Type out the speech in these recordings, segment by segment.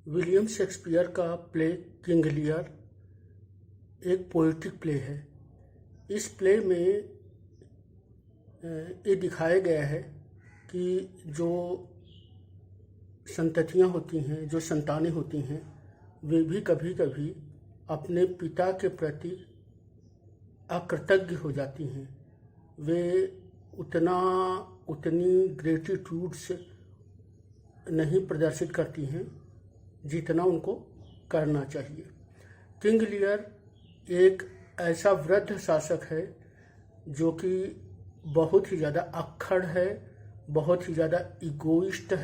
William Shakespeare का play King Lear एक poetic play है। इस प्ले में ये दिखाया गया है कि जो संततियाँ होती हैं, जो संतानें होती हैं, वे भी कभी कभी अपने पिता के प्रति अकृतज्ञ हो जाती हैं। वे उतनी ग्रेटिट्यूड्स नहीं प्रदर्शित करती हैं जितना उनको करना चाहिए। किंग लियर एक ऐसा वृद्ध शासक है जो कि बहुत ही ज़्यादा अक्खड़ है, बहुत ही ज़्यादा इगोटिस्ट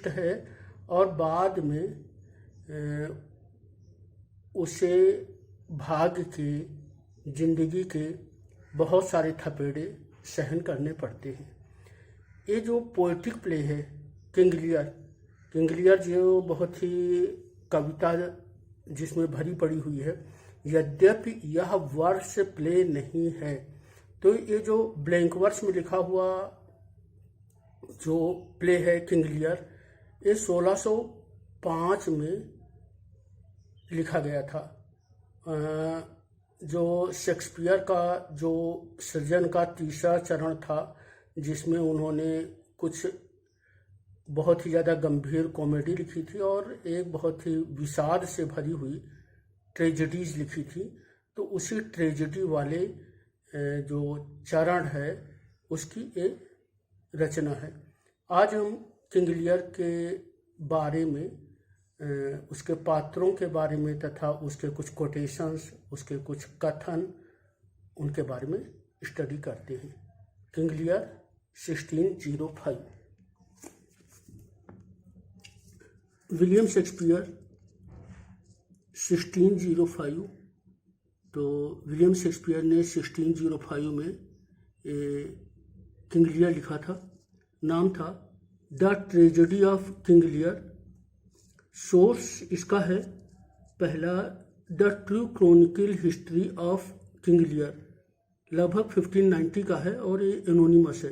है और बाद में उसे भाग्य के, जिंदगी के बहुत सारे थपेड़े सहन करने पड़ते हैं। ये जो पोएटिक प्ले है किंग लियर जो बहुत ही कविता जिसमें भरी पड़ी हुई है, यद्यपि यह वर्स प्ले नहीं है, तो ये जो ब्लैंक वर्स में लिखा हुआ जो प्ले है किंग लियर, ये 1605 में लिखा गया था। जो शेक्सपियर का जो सृजन का तीसरा चरण था, जिसमें उन्होंने कुछ बहुत ही ज़्यादा गंभीर कॉमेडी लिखी थी और एक बहुत ही विषाद से भरी हुई ट्रेजेडीज लिखी थी। तो उसी ट्रेजेडी वाले जो चरण है उसकी एक रचना है। आज हम किंग लियर के बारे में, उसके पात्रों के बारे में तथा उसके कुछ कोटेशंस, उसके कुछ कथन, उनके बारे में स्टडी करते हैं। King Lear 1605। William Shakespeare 1605। तो विलियम शेक्सपियर ने 1605 में किंग लियर लिखा था। नाम था the tragedy of King Lear. Source इसका है पहला, the true Chronicle history of King Lear, लगभग 1590 का है और ये एनोनिमस है,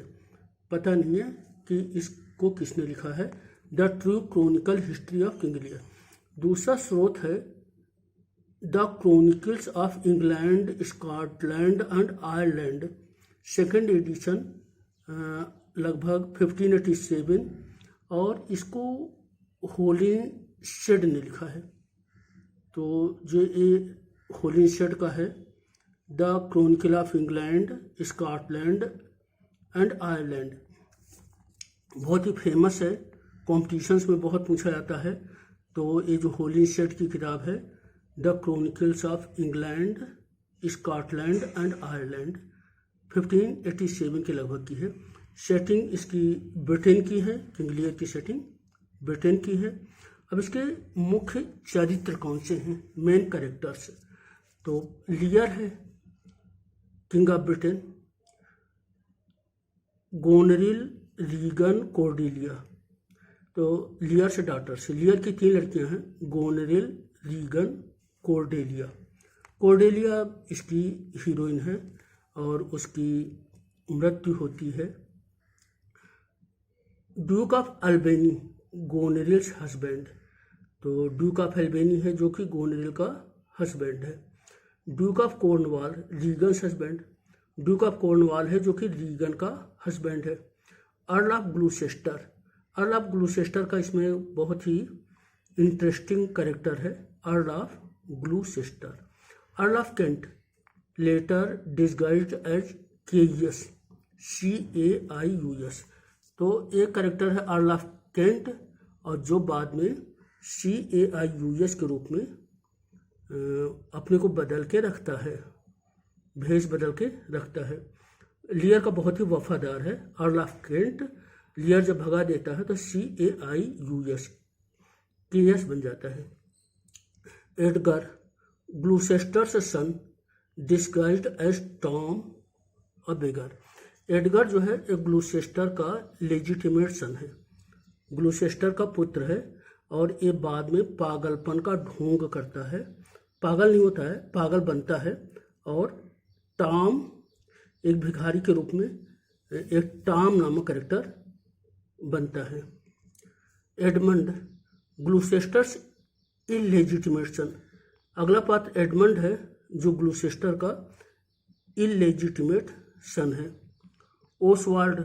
पता नहीं है कि इसको किसने लिखा है। The true Chronicle history of King Lear. दूसरा स्रोत है the chronicles of England, Scotland and Ireland, second edition, लगभग 1587, और इसको होलिनशेड ने लिखा है। तो जो ये होलिनशेड का है, the Chronicle of England, Scotland and Ireland, बहुत ही फेमस है, कॉम्पिटिशन्स में बहुत पूछा जाता है। तो ये जो होलिनशेड की किताब है, the chronicles of England, Scotland and Ireland, 1587 के लगभग की है। सेटिंग इसकी ब्रिटेन की है, किंग लियर की सेटिंग ब्रिटेन की है। अब इसके मुख्य चरित्र कौन से हैं, मेन कैरेक्टर्स? तो लियर है king of Britain, Goneril, Regan, Cordelia. तो लियर से डॉटर से, लियर की 3 लड़कियां हैं, गोनरिल, रीगन, कॉर्डेलिया। कॉर्डेलिया इसकी हीरोइन है और उसकी मृत्यु होती है। Duke of Albany, Goneril's husband. तो ड्यूक ऑफ अल्बेनी है जो कि गोनरिल का हस्बैंड है। Duke of Cornwall, Regan's husband. Duke of Cornwall है जो कि रीगन का हस्बैंड है। Earl of Gloucester, Earl of Gloucester का इसमें बहुत ही इंटरेस्टिंग कैरेक्टर है, Earl of Gloucester. Earl of Kent, later disguised as chaos, CAIUS। तो एक कैरेक्टर है अर्ल ऑफ केंट और जो बाद में CAIUS के रूप में अपने को बदल के रखता है, भेष बदल के रखता है। लियर का बहुत ही वफादार है अर्ल ऑफ केंट। लियर जब भगा देता है तो CAIUS, केयस बन जाता है। एडगर, ग्लूसेस्टर्स सन, डिस्गाइज्ड एज टॉम अ बेगर। एडगर जो है एक ग्लूसेस्टर का लेजिटिमेट सन है, ग्लूसेस्टर का पुत्र है और ये बाद में पागलपन का ढोंग करता है। पागल नहीं होता है, पागल बनता है और टॉम एक भिखारी के रूप में एक टॉम नामक कैरेक्टर बनता है। एडमंड, ग्लूसेस्टर्स इलेजिटिमेट सन। अगला पात्र एडमंड है जो ग्लूसेस्टर का इलेजिटिमेट सन है। Oswald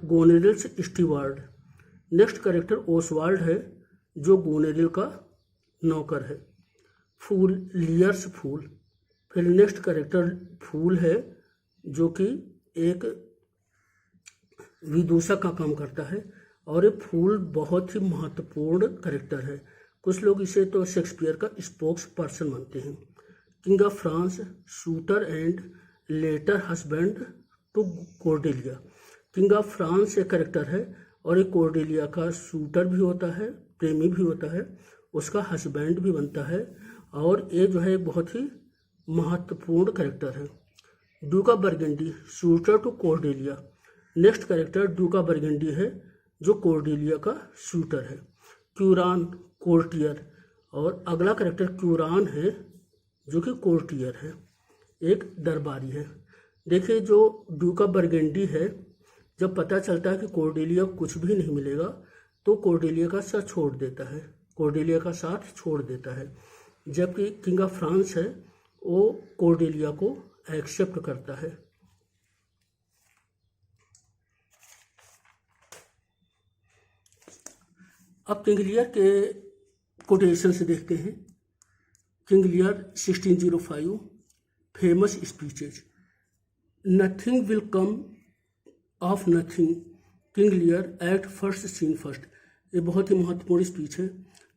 Goneril's steward. Next character Oswald है जो गोनेरिल का नौकर है। फूल लियर्स फूल। फिर नेक्स्ट कैरेक्टर फूल है जो कि एक विदूषक का काम करता है और ये फूल बहुत ही महत्वपूर्ण कैरेक्टर है। कुछ लोग इसे तो शेक्सपियर का स्पोक्स पर्सन मानते हैं। King of France, suitor and later husband to Cordelia. King of France एक कैरेक्टर है और एक कोर्डेलिया का शूटर भी होता है, प्रेमी भी होता है, उसका हस्बैंड भी बनता है और ये जो है एक बहुत ही महत्वपूर्ण कैरेक्टर है। Duke of Burgundy, suitor to Cordelia. Next character Duke of Burgundy है जो कोर्डेलिया का शूटर है। क्यूरान कोर्टियर, और अगला कैरेक्टर क्यूरान है जो कि कोर्टियर है, एक दरबारी है। देखिए जो ड्यूक ऑफ बर्गंडी है, जब पता चलता है कि कोर्डेलिया कुछ भी नहीं मिलेगा तो कोर्डेलिया का साथ छोड़ देता है, जबकि किंग ऑफ फ्रांस है वो कोर्डेलिया को एक्सेप्ट करता है। अब किंग लियर के कोटेशन से देखते हैं। King Lear 1605 famous speeches. Nothing will come of nothing, King Lear act first scene first. ये बहुत ही महत्वपूर्ण स्पीच है।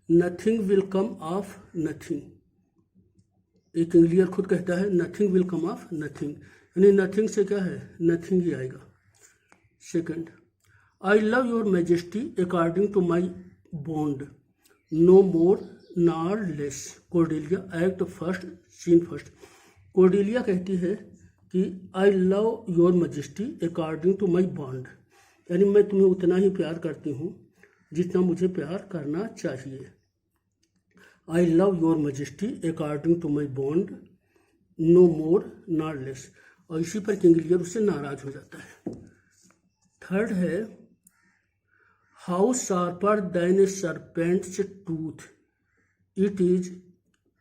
Nothing will come of nothing, ये किंग लियर खुद कहता है nothing will come of nothing, यानी नथिंग से क्या है, नथिंग ही आएगा। Second, I love your majesty according to my bond, no more nor less, Cordelia act first scene first. Cordelia कहती है कि I love your majesty according to my bond, यानी मैं तुम्हें उतना ही प्यार करती हूँ जितना मुझे प्यार करना चाहिए। I love your majesty according to my bond, no more nor less, और इसी पर किंग लियर उससे नाराज हो जाता है। थर्ड है, how sharper than a serpent's tooth, it is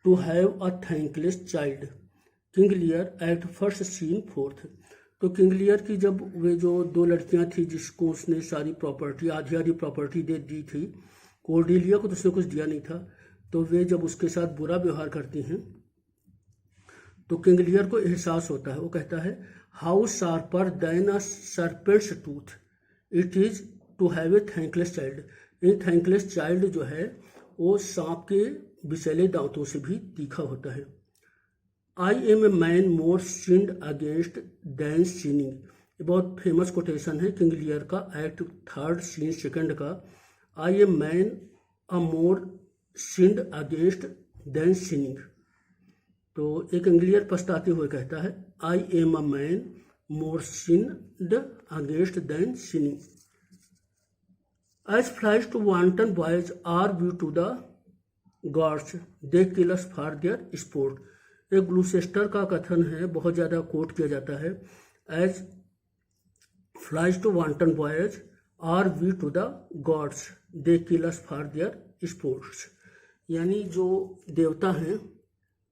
to have a thankless child, King Lear act first scene fourth. तो किंग लियर की जब वे जो दो लड़कियां थी जिसको उसने सारी प्रॉपर्टी आधी प्रॉपर्टी दे दी थी, कोर्डेलिया को तो उसने कुछ दिया नहीं था, तो वे जब उसके साथ बुरा व्यवहार करती हैं तो किंग लियर को एहसास होता है। वो कहता है how sharper than a serpent's tooth, it is to have a thankless child. ये थैंकलेस चाइल्ड जो है वो सांप के विषैले दांतों से भी तीखा होता है। I am a man more sinned against than sinning, ये बहुत फेमस कोटेशन है किंग लियर का एक्ट थर्ड सीन सेकंड का। I am man a more sinned against than sinning, तो एक किंग लियर पछताते हुए कहता है I am a man more sinned against than sinning. As flies to wanton boys are we to the gods, they kill us for their sport। एक Gloucester का कथन है, बहुत ज़्यादा कोट किया जाता है। As flies to wanton boys are we to the gods, they kill us for their sports। यानी जो देवता हैं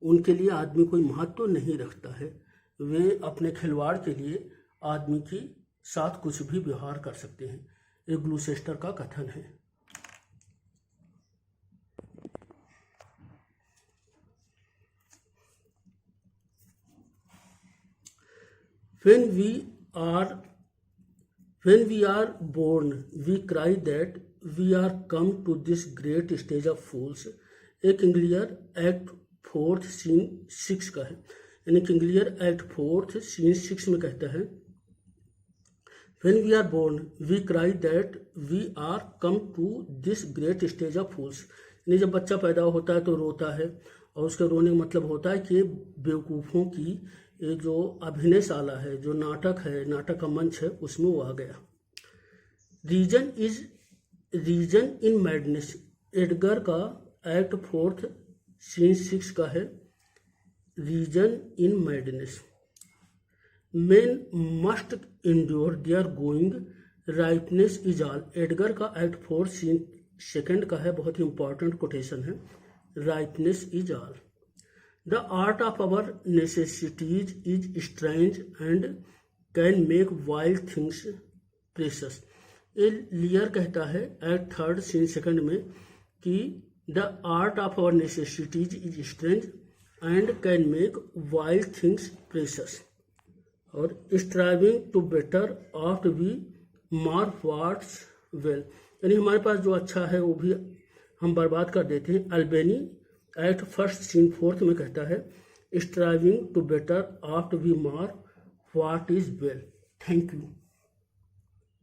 उनके लिए आदमी कोई महत्व नहीं रखता है, वे अपने खिलवाड़ के लिए आदमी के साथ कुछ भी व्यवहार कर सकते हैं। एक ग्लूसेस्टर का कथन है। When we are born, we cry that we are come to this great stage of fools। एक King Lear act fourth scene 6 का है, यानी King Lear act fourth scene 6 में कहता है When we are born, we cry that we are come to this great stage of fools। यानी जब बच्चा पैदा होता है तो रोता है, और उसके रोने का मतलब होता है कि बेवकूफ़ों की ये जो अभिनयशाला है, जो नाटक है, नाटक का मंच है, उसमें वो आ गया। रीजन इन मैडनेस, एडगर का एक्ट फोर्थ सीन 6 का है reason in madness. Men must endure their going, rightness is all, Edgar का एक्ट 4 सीन सेकंड का है, बहुत ही इंपॉर्टेंट कोटेशन है। Rightness is all, the art of our necessities is strange and can make wild things precious. ए Lear कहता है act 3 scene second में कि the art of our necessities is strange and can make wild things precious. और striving to better oft be mar what's well, यानी हमारे पास जो अच्छा है वो भी हम बर्बाद कर देते हैं। अल्बेनी एक्ट 1 सीन 4 में कहता है striving to better oft be mar what is well. Thank you.